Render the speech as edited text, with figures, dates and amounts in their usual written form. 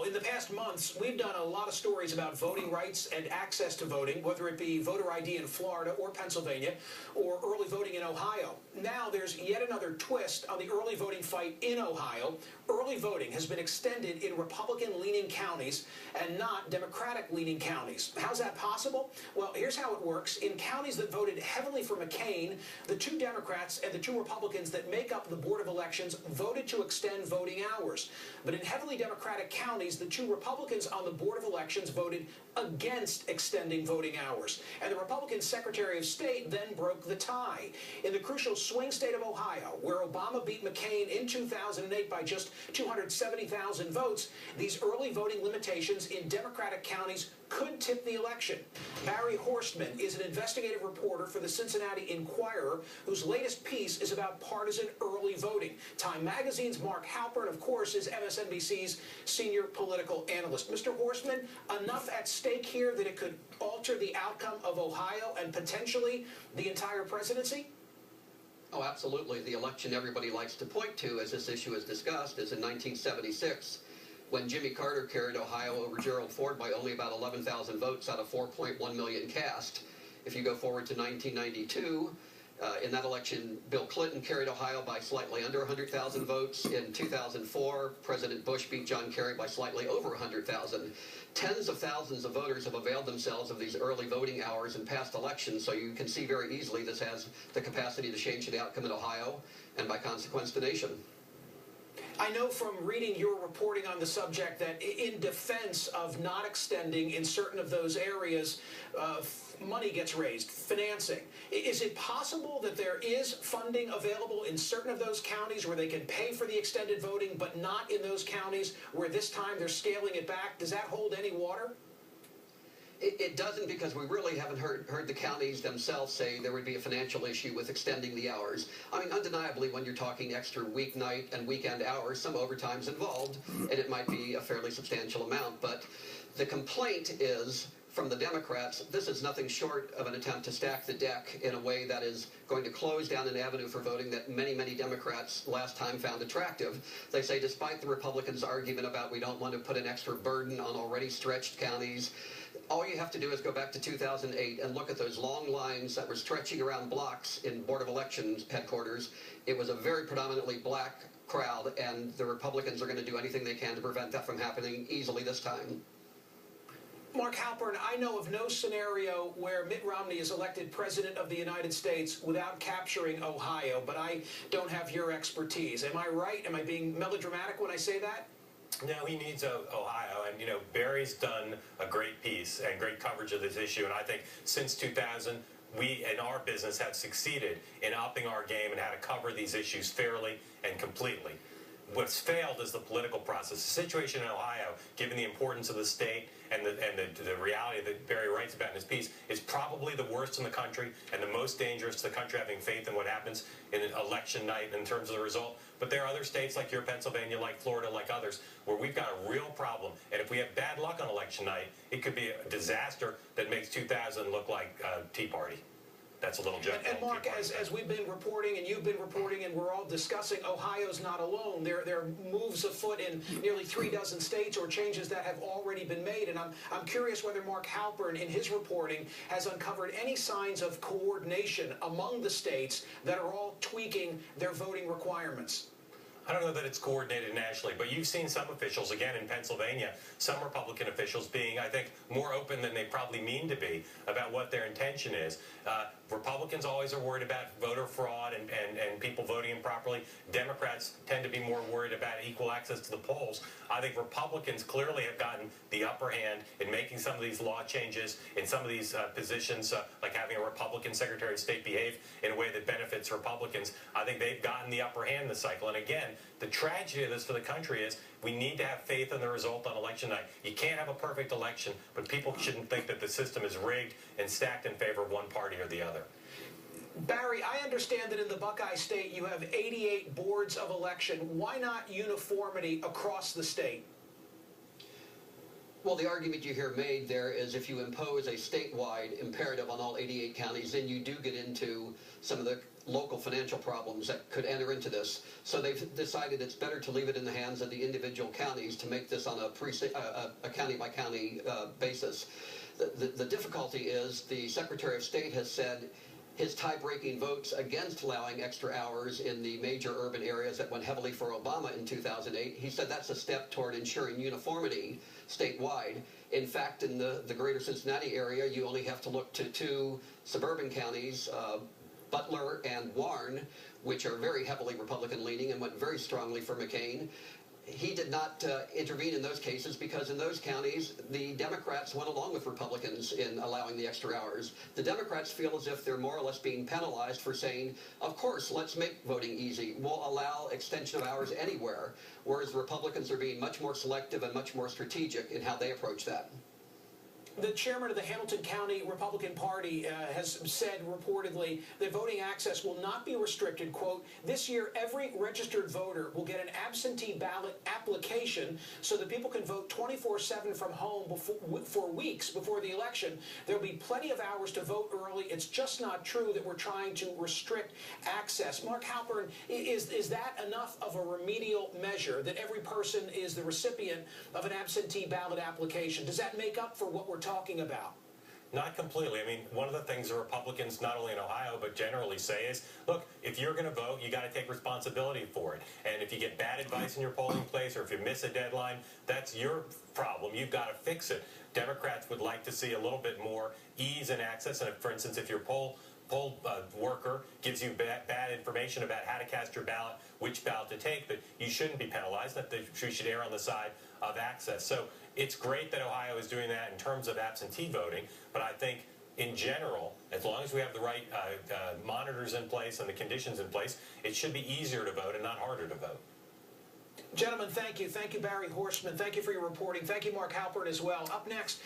In the past months, we've done a lot of stories about voting rights and access to voting, whether it be voter ID in Florida or Pennsylvania, or early voting in Ohio. Now there's yet another twist on the early voting fight in Ohio. Early voting has been extended in Republican-leaning counties and not Democratic-leaning counties. How's that possible? Well, here's how it works. In counties that voted heavily for McCain, the two Democrats and the two Republicans that make up the Board of Elections voted to extend voting hours. But in heavily Democratic counties, the two Republicans on the Board of Elections voted against extending voting hours. And the Republican Secretary of State then broke the tie. In the crucial swing state of Ohio, where Obama beat McCain in 2008 by just 270,000 votes, these early voting limitations in Democratic counties could tip the election. Barry Horstman is an investigative reporter for the Cincinnati Enquirer, whose latest piece is about partisan early voting. Time Magazine's Mark Halpern, of course, is MSNBC's senior political analyst. Mr. Horstman, enough at stake here that it could alter the outcome of Ohio and potentially the entire presidency? Oh, absolutely. The election everybody likes to point to as this issue is discussed is in 1976, when Jimmy Carter carried Ohio over Gerald Ford by only about 11,000 votes out of 4.1 million cast. If you go forward to 1992, in that election, Bill Clinton carried Ohio by slightly under 100,000 votes. In 2004, President Bush beat John Kerry by slightly over 100,000. Tens of thousands of voters have availed themselves of these early voting hours in past elections, so you can see very easily this has the capacity to change the outcome in Ohio and, by consequence, the nation. I know from reading your reporting on the subject that in defense of not extending in certain of those areas, money gets raised, financing. Is it possible that there is funding available in certain of those counties where they can pay for the extended voting, but not in those counties where this time they're scaling it back? Does that hold any water? It doesn't, because we really haven't heard the counties themselves say there would be a financial issue with extending the hours. I mean, undeniably, when you're talking extra weeknight and weekend hours, some overtime's involved, and it might be a fairly substantial amount. But the complaint is, from the Democrats, this is nothing short of an attempt to stack the deck in a way that is going to close down an avenue for voting that many, many Democrats last time found attractive. They say, despite the Republicans' argument about we don't want to put an extra burden on already stretched counties, all you have to do is go back to 2008 and look at those long lines that were stretching around blocks in Board of Elections headquarters. It was a very predominantly black crowd, and the Republicans are going to do anything they can to prevent that from happening easily this time. Mark Halpern, I know of no scenario where Mitt Romney is elected president of the United States without capturing Ohio, but I don't have your expertise. Am I right? Am I being melodramatic when I say that? No, he needs Ohio, and Barry's done a great piece and great coverage of this issue, and I think since 2000, we in our business have succeeded in upping our game and how to cover these issues fairly and completely. What's failed is the political process. The situation in Ohio, given the importance of the state and the reality that Barry writes about in his piece, is probably the worst in the country and the most dangerous to the country, having faith in what happens in an election night in terms of the result. But there are other states like your Pennsylvania, like Florida, like others, where we've got a real problem. And if we have bad luck on election night, it could be a disaster that makes 2000 look like Tea Party. That's a little joke. And Mark, as we've been reporting and you've been reporting and we're all discussing, Ohio's not alone. There are moves afoot in nearly 36 states or changes that have already been made. And I'm curious whether Mark Halpern, in his reporting, has uncovered any signs of coordination among the states that are all tweaking their voting requirements. I don't know that it's coordinated nationally, but you've seen some officials, again in Pennsylvania, some Republican officials being, I think, more open than they probably mean to be about what their intention is. Republicans always are worried about voter fraud and people voting improperly. Democrats tend to be more worried about equal access to the polls. I think Republicans clearly have gotten the upper hand in making some of these law changes, in some of these positions, like having a Republican Secretary of State behave in a way that benefits Republicans. I think they've gotten the upper hand this cycle. And again, the tragedy of this for the country is we need to have faith in the result on election night. You can't have a perfect election, but people shouldn't think that the system is rigged and stacked in favor of one party or the other. Barry, I understand that in the Buckeye State you have 88 boards of election. Why not uniformity across the state? Well, the argument you hear made there is if you impose a statewide imperative on all 88 counties, then you do get into some of the local financial problems that could enter into this. So they've decided it's better to leave it in the hands of the individual counties to make this on a county-by-county basis. The difficulty is the Secretary of State has said his tie-breaking votes against allowing extra hours in the major urban areas that went heavily for Obama in 2008, he said that's a step toward ensuring uniformity statewide. In fact, in the greater Cincinnati area, you only have to look to two suburban counties, Butler and Warren, which are very heavily Republican-leaning and went very strongly for McCain. He did not intervene in those cases because in those counties, the Democrats went along with Republicans in allowing the extra hours. The Democrats feel as if they're more or less being penalized for saying, of course, let's make voting easy. We'll allow extension of hours anywhere, whereas Republicans are being much more selective and much more strategic in how they approach that. The chairman of the Hamilton County Republican Party has said reportedly that voting access will not be restricted. Quote, this year every registered voter will get an absentee ballot application so that people can vote 24/7 from home for weeks before the election. There will be plenty of hours to vote early. It's just not true that we're trying to restrict access. Mark Halperin, is that enough of a remedial measure that every person is the recipient of an absentee ballot application? Does that make up for what we're talking about? Not completely. I mean, one of the things the Republicans, not only in Ohio, but generally say is, look, if you're going to vote, you got to take responsibility for it. And if you get bad advice in your polling place or if you miss a deadline, that's your problem. You've got to fix it. Democrats would like to see a little bit more ease in access. And if, for instance, if your poll worker gives you bad information about how to cast your ballot, which ballot to take, that you shouldn't be penalized, that you should err on the side of access. So it's great that Ohio is doing that in terms of absentee voting, but I think in general, as long as we have the right monitors in place and the conditions in place, it should be easier to vote and not harder to vote. Gentlemen, thank you. Thank you, Barry Horstman. Thank you for your reporting. Thank you, Mark Halperin, as well. Up next,